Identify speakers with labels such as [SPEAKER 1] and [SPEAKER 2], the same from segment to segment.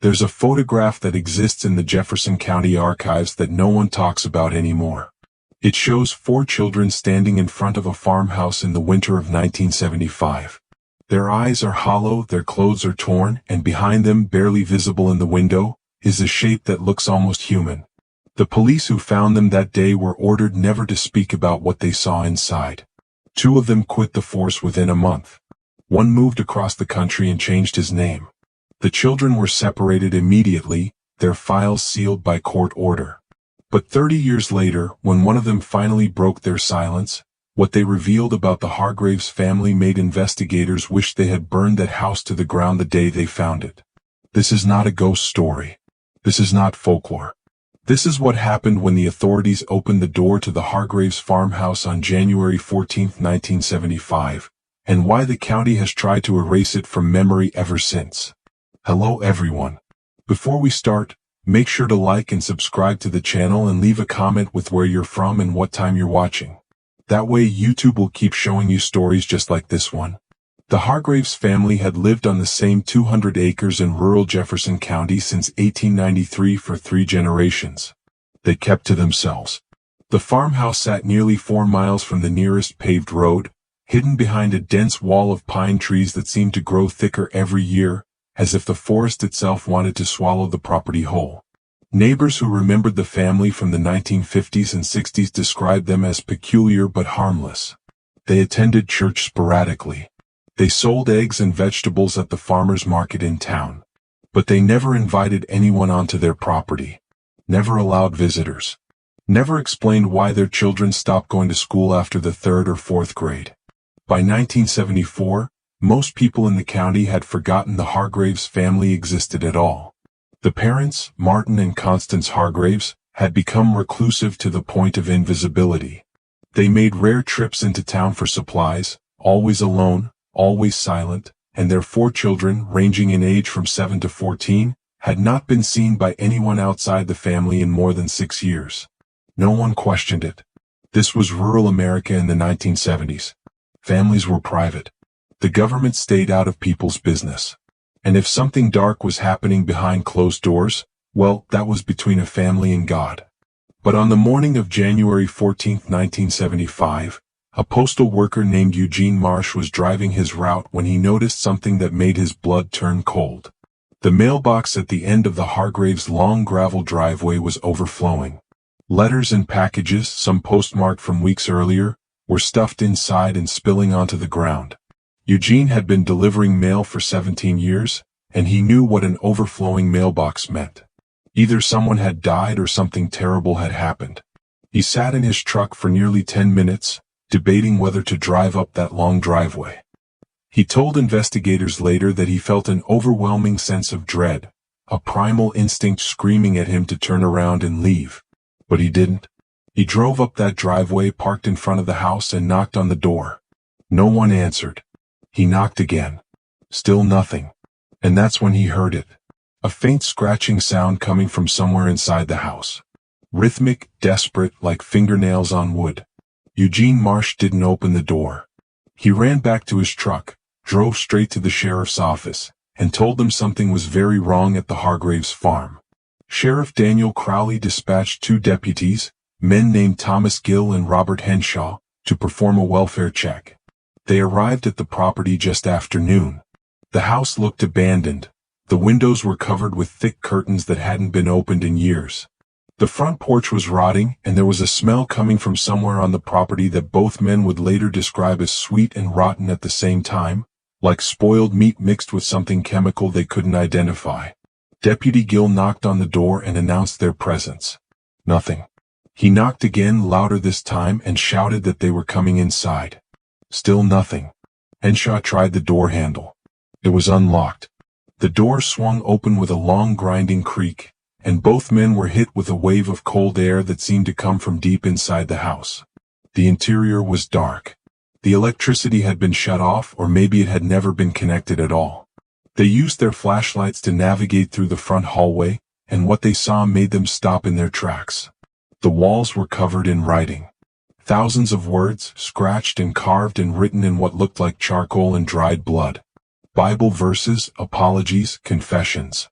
[SPEAKER 1] There's a photograph that exists in the Jefferson County archives that no one talks about anymore. It shows 4 children standing in front of a farmhouse in the winter of 1975. Their eyes are hollow, their clothes are torn, and behind them, barely visible in the window, is a shape that looks almost human. The police who found them that day were ordered never to speak about what they saw inside. 2 of them quit the force within a month. One moved across the country and changed his name. The children were separated immediately, their files sealed by court order. But 30 years later, when one of them finally broke their silence, what they revealed about the Hargraves family made investigators wish they had burned that house to the ground the day they found it. This is not a ghost story. This is not folklore. This is what happened when the authorities opened the door to the Hargraves farmhouse on January 14, 1975, and why the county has tried to erase it from memory ever since. Hello everyone. Before we start, make sure to like and subscribe to the channel and leave a comment with where you're from and what time you're watching. That way YouTube will keep showing you stories just like this one. The Hargraves family had lived on the same 200 acres in rural Jefferson County since 1893 for 3 generations. They kept to themselves. The farmhouse sat nearly 4 miles from the nearest paved road, hidden behind a dense wall of pine trees that seemed to grow thicker every year, as if the forest itself wanted to swallow the property whole. Neighbors who remembered the family from the 1950s and 60s described them as peculiar but harmless. They attended church sporadically. They sold eggs and vegetables at the farmer's market in town. But they never invited anyone onto their property. Never allowed visitors. Never explained why their children stopped going to school after the 3rd or 4th grade. By 1974, most people in the county had forgotten the Hargraves family existed at all. The parents, Martin and Constance Hargraves, had become reclusive to the point of invisibility. They made rare trips into town for supplies, always alone, always silent, and their 4 children, ranging in age from 7 to 14, had not been seen by anyone outside the family in more than 6 years. No one questioned it. This was rural America in the 1970s. Families were private. The government stayed out of people's business. And if something dark was happening behind closed doors, well, that was between a family and God. But on the morning of January 14, 1975, a postal worker named Eugene Marsh was driving his route when he noticed something that made his blood turn cold. The mailbox at the end of the Hargraves' long gravel driveway was overflowing. Letters and packages, some postmarked from weeks earlier, were stuffed inside and spilling onto the ground. Eugene had been delivering mail for 17 years, and he knew what an overflowing mailbox meant. Either someone had died or something terrible had happened. He sat in his truck for nearly 10 minutes, debating whether to drive up that long driveway. He told investigators later that he felt an overwhelming sense of dread, a primal instinct screaming at him to turn around and leave. But he didn't. He drove up that driveway, parked in front of the house, and knocked on the door. No one answered. He knocked again. Still nothing. And that's when he heard it. A faint scratching sound coming from somewhere inside the house. Rhythmic, desperate, like fingernails on wood. Eugene Marsh didn't open the door. He ran back to his truck, drove straight to the sheriff's office, and told them something was very wrong at the Hargraves farm. Sheriff Daniel Crowley dispatched 2 deputies, men named Thomas Gill and Robert Henshaw, to perform a welfare check. They arrived at the property just after noon. The house looked abandoned. The windows were covered with thick curtains that hadn't been opened in years. The front porch was rotting, and there was a smell coming from somewhere on the property that both men would later describe as sweet and rotten at the same time, like spoiled meat mixed with something chemical they couldn't identify. Deputy Gill knocked on the door and announced their presence. Nothing. He knocked again, louder this time, and shouted that they were coming inside. Still nothing. Henshaw tried the door handle. It was unlocked. The door swung open with a long grinding creak, and both men were hit with a wave of cold air that seemed to come from deep inside the house. The interior was dark. The electricity had been shut off, or maybe it had never been connected at all. They used their flashlights to navigate through the front hallway, and what they saw made them stop in their tracks. The walls were covered in writing. Thousands of words, scratched and carved and written in what looked like charcoal and dried blood. Bible verses, apologies, confessions.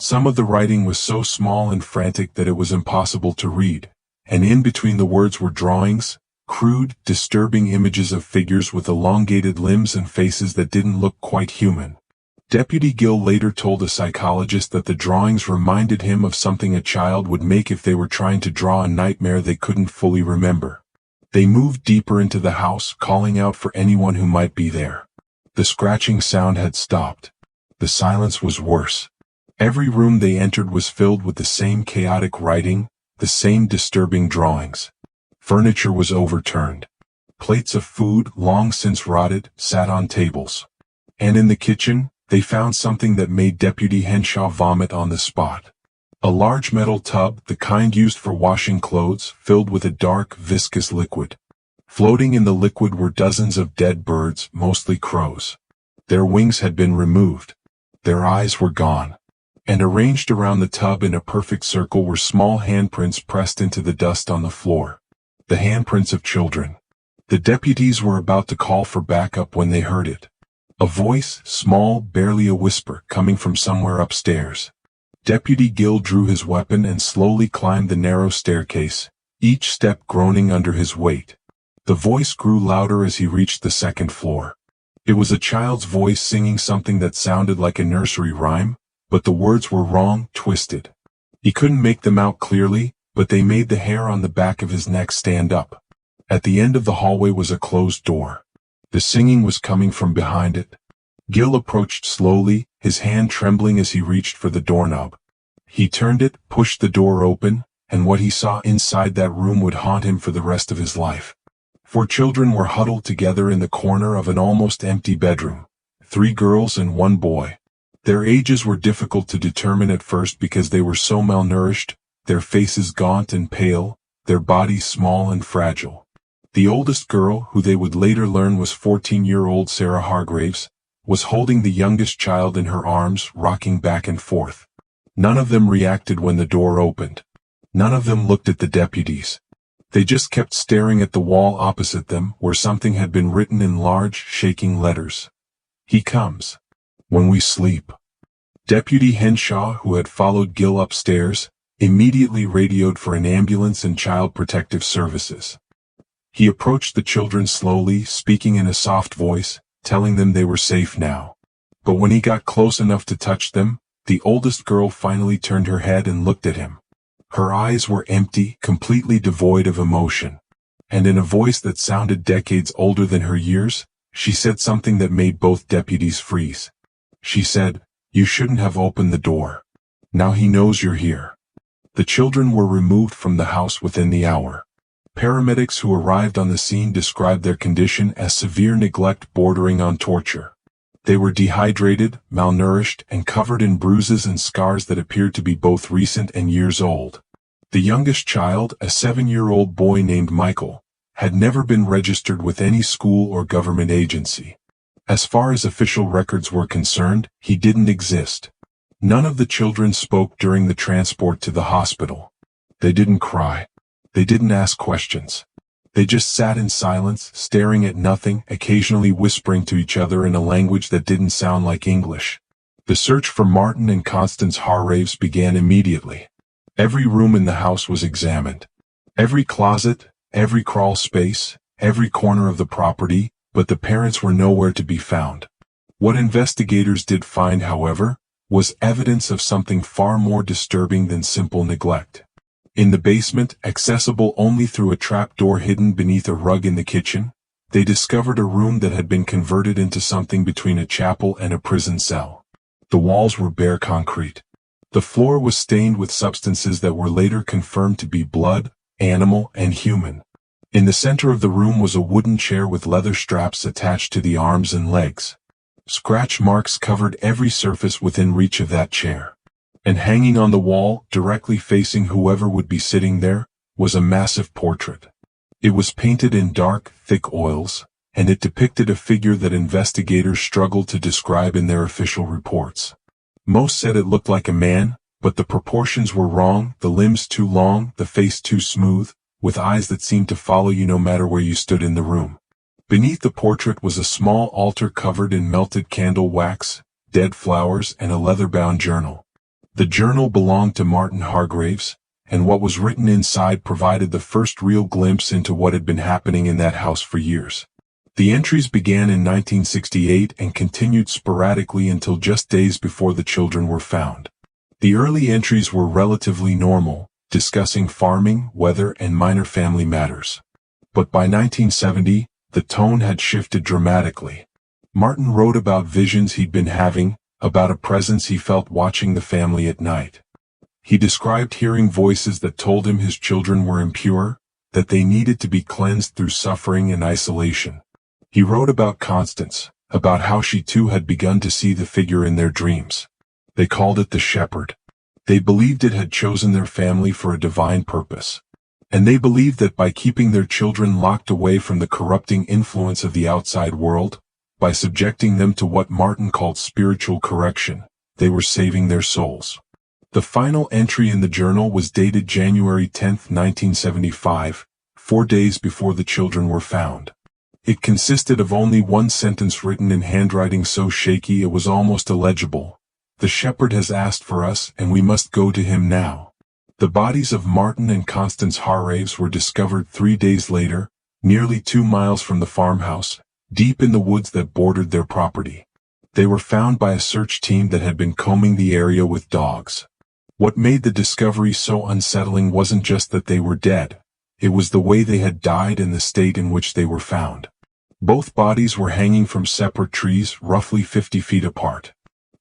[SPEAKER 1] Some of the writing was so small and frantic that it was impossible to read, and in between the words were drawings, crude, disturbing images of figures with elongated limbs and faces that didn't look quite human. Deputy Gill later told a psychologist that the drawings reminded him of something a child would make if they were trying to draw a nightmare they couldn't fully remember. They moved deeper into the house, calling out for anyone who might be there. The scratching sound had stopped. The silence was worse. Every room they entered was filled with the same chaotic writing, the same disturbing drawings. Furniture was overturned. Plates of food, long since rotted, sat on tables. And in the kitchen, they found something that made Deputy Henshaw vomit on the spot. A large metal tub, the kind used for washing clothes, filled with a dark, viscous liquid. Floating in the liquid were dozens of dead birds, mostly crows. Their wings had been removed. Their eyes were gone. And arranged around the tub in a perfect circle were small handprints pressed into the dust on the floor. The handprints of children. The deputies were about to call for backup when they heard it. A voice, small, barely a whisper, coming from somewhere upstairs. Deputy Gill drew his weapon and slowly climbed the narrow staircase, each step groaning under his weight. The voice grew louder as he reached the second floor. It was a child's voice singing something that sounded like a nursery rhyme, but the words were wrong, twisted. He couldn't make them out clearly, but they made the hair on the back of his neck stand up. At the end of the hallway was a closed door. The singing was coming from behind it. Gill approached slowly, his hand trembling as he reached for the doorknob. He turned it, pushed the door open, and what he saw inside that room would haunt him for the rest of his life. 4 children were huddled together in the corner of an almost empty bedroom. 3 girls and 1 boy. Their ages were difficult to determine at first because they were so malnourished, their faces gaunt and pale, their bodies small and fragile. The oldest girl, who they would later learn was 14-year-old Sarah Hargraves, was holding the youngest child in her arms, rocking back and forth. None of them reacted when the door opened. None of them looked at the deputies. They just kept staring at the wall opposite them, where something had been written in large, shaking letters. "He comes. When we sleep." Deputy Henshaw, who had followed Gill upstairs, immediately radioed for an ambulance and child protective services. He approached the children slowly, speaking in a soft voice, telling them they were safe now. But when he got close enough to touch them, the oldest girl finally turned her head and looked at him. Her eyes were empty, completely devoid of emotion. And in a voice that sounded decades older than her years, she said something that made both deputies freeze. She said, "You shouldn't have opened the door. Now he knows you're here." The children were removed from the house within the hour. Paramedics who arrived on the scene described their condition as severe neglect bordering on torture. They were dehydrated, malnourished, and covered in bruises and scars that appeared to be both recent and years old. The youngest child, a 7-year-old boy named Michael, had never been registered with any school or government agency. As far as official records were concerned, he didn't exist. None of the children spoke during the transport to the hospital. They didn't cry. They didn't ask questions. They just sat in silence, staring at nothing, occasionally whispering to each other in a language that didn't sound like English. The search for Martin and Constance Hargraves began immediately. Every room in the house was examined. Every closet, every crawl space, every corner of the property, but the parents were nowhere to be found. What investigators did find, however, was evidence of something far more disturbing than simple neglect. In the basement, accessible only through a trapdoor hidden beneath a rug in the kitchen, they discovered a room that had been converted into something between a chapel and a prison cell. The walls were bare concrete. The floor was stained with substances that were later confirmed to be blood, animal, and human. In the center of the room was a wooden chair with leather straps attached to the arms and legs. Scratch marks covered every surface within reach of that chair. And hanging on the wall, directly facing whoever would be sitting there, was a massive portrait. It was painted in dark, thick oils, and it depicted a figure that investigators struggled to describe in their official reports. Most said it looked like a man, but the proportions were wrong, the limbs too long, the face too smooth, with eyes that seemed to follow you no matter where you stood in the room. Beneath the portrait was a small altar covered in melted candle wax, dead flowers, and a leather-bound journal. The journal belonged to Martin Hargraves, and what was written inside provided the first real glimpse into what had been happening in that house for years. The entries began in 1968 and continued sporadically until just days before the children were found. The early entries were relatively normal, discussing farming, weather, and minor family matters. But by 1970, the tone had shifted dramatically. Martin wrote about visions he'd been having, about a presence he felt watching the family at night. He described hearing voices that told him his children were impure, that they needed to be cleansed through suffering and isolation. He wrote about Constance, about how she too had begun to see the figure in their dreams. They called it the shepherd. They believed it had chosen their family for a divine purpose. And they believed that by keeping their children locked away from the corrupting influence of the outside world, by subjecting them to what Martin called spiritual correction, they were saving their souls. The final entry in the journal was dated January 10, 1975, 4 days before the children were found. It consisted of only one sentence written in handwriting so shaky it was almost illegible. "The shepherd has asked for us, and we must go to him now." The bodies of Martin and Constance Hargraves were discovered 3 days later, nearly 2 miles from the farmhouse, deep in the woods that bordered their property. They were found by a search team that had been combing the area with dogs. What made the discovery so unsettling wasn't just that they were dead, it was the way they had died and the state in which they were found. Both bodies were hanging from separate trees, roughly 50 feet apart.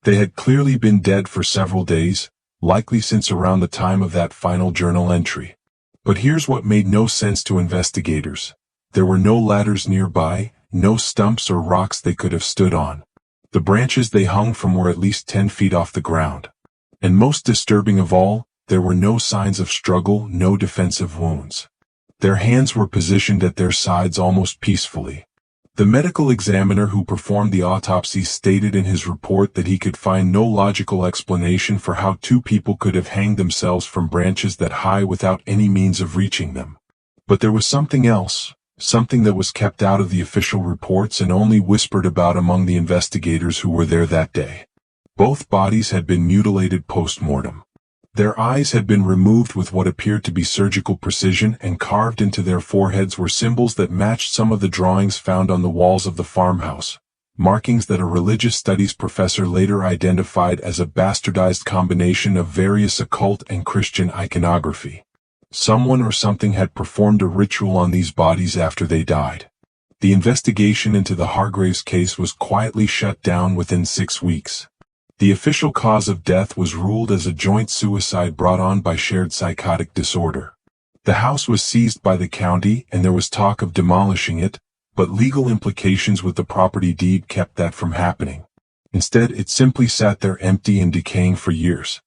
[SPEAKER 1] They had clearly been dead for several days, likely since around the time of that final journal entry. But here's what made no sense to investigators. There were no ladders nearby, no stumps or rocks they could have stood on. The branches they hung from were at least 10 feet off the ground. And most disturbing of all, there were no signs of struggle, no defensive wounds. Their hands were positioned at their sides almost peacefully. The medical examiner who performed the autopsy stated in his report that he could find no logical explanation for how 2 people could have hanged themselves from branches that high without any means of reaching them. But there was something else, something that was kept out of the official reports and only whispered about among the investigators who were there that day. Both bodies had been mutilated post-mortem. Their eyes had been removed with what appeared to be surgical precision, and carved into their foreheads were symbols that matched some of the drawings found on the walls of the farmhouse, markings that a religious studies professor later identified as a bastardized combination of various occult and Christian iconography. Someone or something had performed a ritual on these bodies after they died. The investigation into the Hargraves case was quietly shut down within 6 weeks. The official cause of death was ruled as a joint suicide brought on by shared psychotic disorder. The house was seized by the county and there was talk of demolishing it, but legal implications with the property deed kept that from happening. Instead, it simply sat there empty and decaying for years.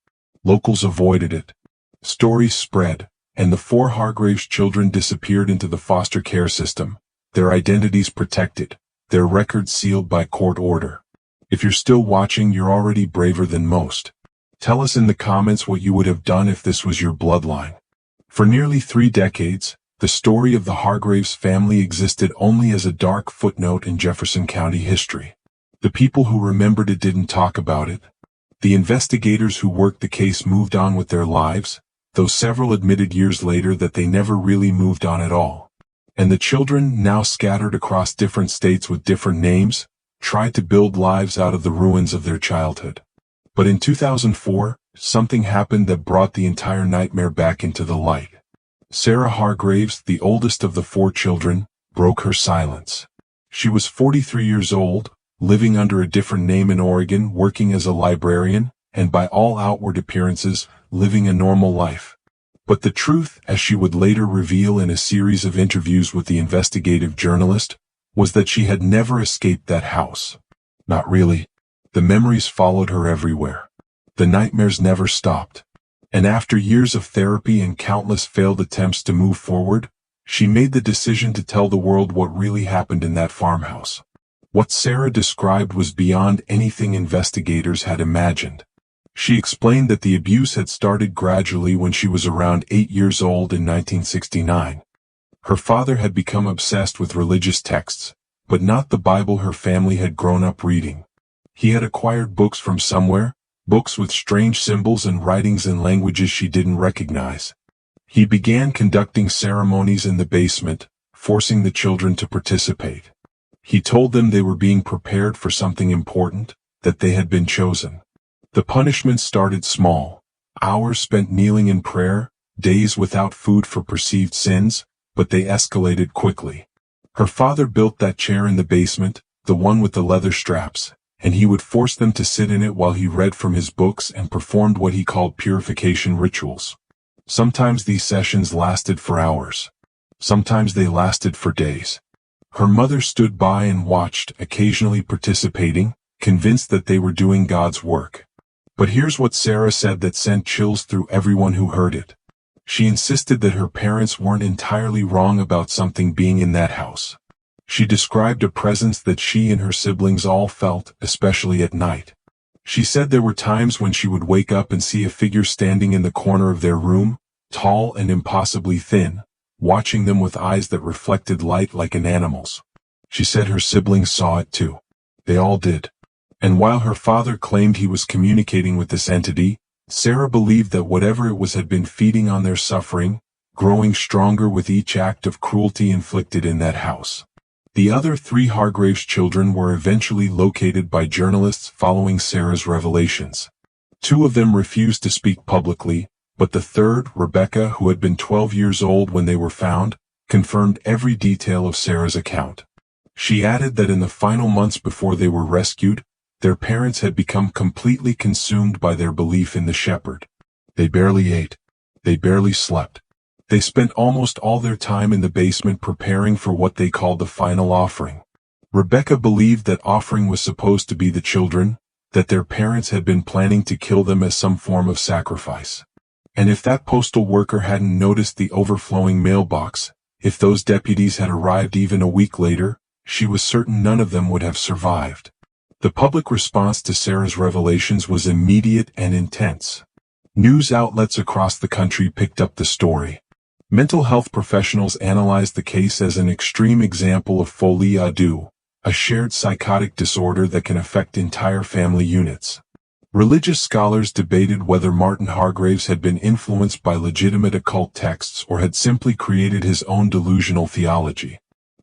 [SPEAKER 1] Locals avoided it. Stories spread, and the 4 Hargraves children disappeared into the foster care system, their identities protected, their records sealed by court order. If you're still watching, you're already braver than most. Tell us in the comments what you would have done if this was your bloodline. For nearly 3 decades, the story of the Hargraves family existed only as a dark footnote in Jefferson County history. The people who remembered it didn't talk about it. The investigators who worked the case moved on with their lives, though several admitted years later that they never really moved on at all. And the children, now scattered across different states with different names, tried to build lives out of the ruins of their childhood. But in 2004, something happened that brought the entire nightmare back into the light. Sarah Hargraves, the oldest of the 4 children, broke her silence. She was 43 years old, living under a different name in Oregon, working as a librarian, and by all outward appearances, living a normal life. But the truth, as she would later reveal in a series of interviews with the investigative journalist, was that she had never escaped that house. Not really. The memories followed her everywhere. The nightmares never stopped. And after years of therapy and countless failed attempts to move forward, she made the decision to tell the world what really happened in that farmhouse. What Sarah described was beyond anything investigators had imagined. She explained that the abuse had started gradually when she was around 8 years old in 1969. Her father had become obsessed with religious texts, but not the Bible her family had grown up reading. He had acquired books from somewhere, books with strange symbols and writings in languages she didn't recognize. He began conducting ceremonies in the basement, forcing the children to participate. He told them they were being prepared for something important, that they had been chosen. The punishments started small: hours spent kneeling in prayer, days without food for perceived sins, but they escalated quickly. Her father built that chair in the basement, the one with the leather straps, and he would force them to sit in it while he read from his books and performed what he called purification rituals. Sometimes these sessions lasted for hours. Sometimes they lasted for days. Her mother stood by and watched, occasionally participating, convinced that they were doing God's work. But here's what Sarah said that sent chills through everyone who heard it. She insisted that her parents weren't entirely wrong about something being in that house. She described a presence that she and her siblings all felt, especially at night. She said there were times when she would wake up and see a figure standing in the corner of their room, tall and impossibly thin, watching them with eyes that reflected light like an animal's. She said her siblings saw it too. They all did. And while her father claimed he was communicating with this entity, Sarah believed that whatever it was had been feeding on their suffering, growing stronger with each act of cruelty inflicted in that house. The other 3 Hargraves children were eventually located by journalists following Sarah's revelations. 2 of them refused to speak publicly, but the third, Rebecca, who had been 12 years old when they were found, confirmed every detail of Sarah's account. She added that in the final months before they were rescued, their parents had become completely consumed by their belief in the shepherd. They barely ate. They barely slept. They spent almost all their time in the basement preparing for what they called the final offering. Rebecca believed that offering was supposed to be the children, that their parents had been planning to kill them as some form of sacrifice. And if that postal worker hadn't noticed the overflowing mailbox, if those deputies had arrived even a week later, she was certain none of them would have survived. The public response to Sarah's revelations was immediate and intense. News outlets across the country picked up the story. Mental health professionals analyzed the case as an extreme example of folie à deux, a shared psychotic disorder that can affect entire family units. Religious scholars debated whether Martin Hargraves had been influenced by legitimate occult texts or had simply created his own delusional theology.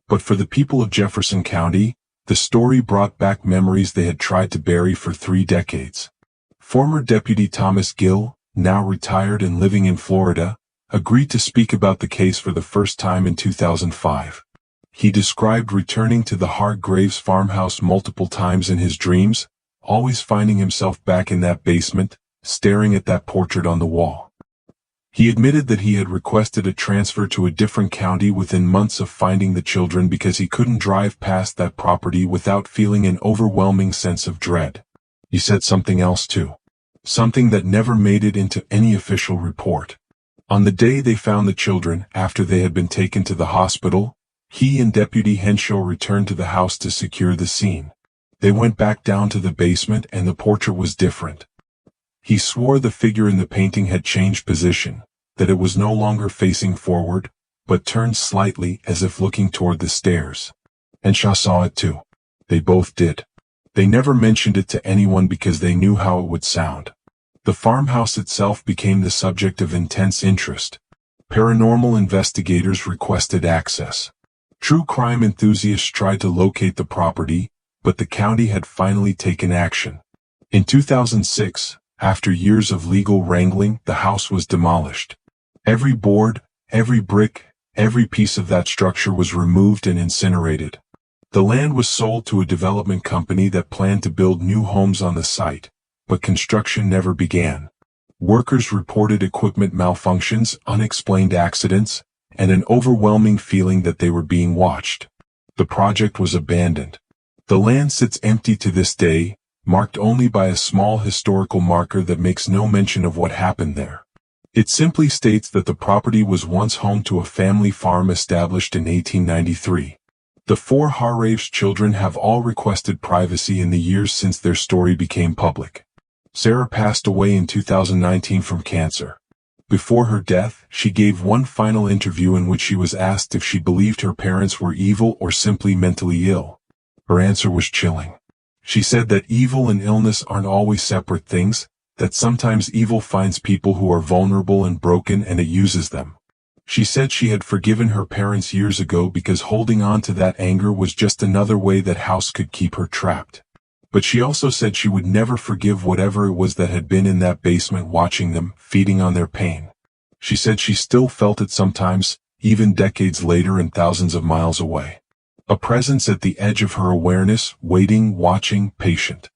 [SPEAKER 1] But for the people of Jefferson County, the story brought back memories they had tried to bury for 3 decades. Former Deputy Thomas Gill, now retired and living in Florida, agreed to speak about the case for the first time in 2005. He described returning to the Hargraves farmhouse multiple times in his dreams, always finding himself back in that basement, staring at that portrait on the wall. He admitted that he had requested a transfer to a different county within months of finding the children because he couldn't drive past that property without feeling an overwhelming sense of dread. He said something else too. Something that never made it into any official report. On the day they found the children, after they had been taken to the hospital, he and Deputy Henshaw returned to the house to secure the scene. They went back down to the basement and the portrait was different. He swore the figure in the painting had changed position, that it was no longer facing forward, but turned slightly as if looking toward the stairs. Henshaw saw it too. They both did. They never mentioned it to anyone because they knew how it would sound. The farmhouse itself became the subject of intense interest. Paranormal investigators requested access. True crime enthusiasts tried to locate the property, but the county had finally taken action. In 2006, after years of legal wrangling, the house was demolished. Every board, every brick, every piece of that structure was removed and incinerated. The land was sold to a development company that planned to build new homes on the site, but construction never began. Workers reported equipment malfunctions, unexplained accidents, and an overwhelming feeling that they were being watched. The project was abandoned. The land sits empty to this day, marked only by a small historical marker that makes no mention of what happened there. It simply states that the property was once home to a family farm established in 1893. The 4 Hargraves children have all requested privacy in the years since their story became public. Sarah passed away in 2019 from cancer. Before her death, she gave one final interview in which she was asked if she believed her parents were evil or simply mentally ill. Her answer was chilling. She said that evil and illness aren't always separate things, that sometimes evil finds people who are vulnerable and broken and it uses them. She said she had forgiven her parents years ago because holding on to that anger was just another way that house could keep her trapped. But she also said she would never forgive whatever it was that had been in that basement watching them, feeding on their pain. She said she still felt it sometimes, even decades later and thousands of miles away. A presence at the edge of her awareness, waiting, watching, patient.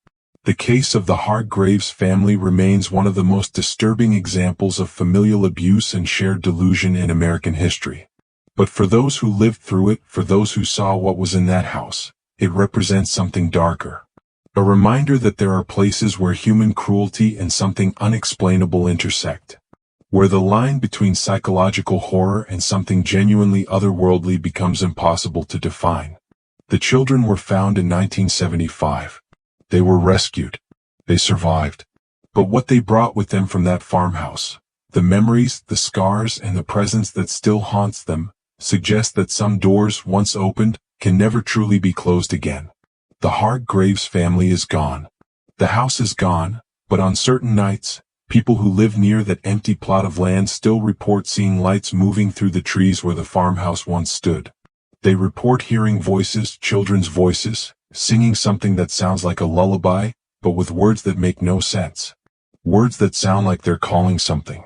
[SPEAKER 1] The case of the Hargraves family remains one of the most disturbing examples of familial abuse and shared delusion in American history. But for those who lived through it, for those who saw what was in that house, it represents something darker. A reminder that there are places where human cruelty and something unexplainable intersect. Where the line between psychological horror and something genuinely otherworldly becomes impossible to define. The children were found in 1975. They were rescued. They survived. But what they brought with them from that farmhouse, the memories, the scars, and the presence that still haunts them, suggest that some doors, once opened, can never truly be closed again. The Hargraves family is gone. The house is gone, but on certain nights, people who live near that empty plot of land still report seeing lights moving through the trees where the farmhouse once stood. They report hearing voices, children's voices, singing something that sounds like a lullaby, but with words that make no sense. Words that sound like they're calling something.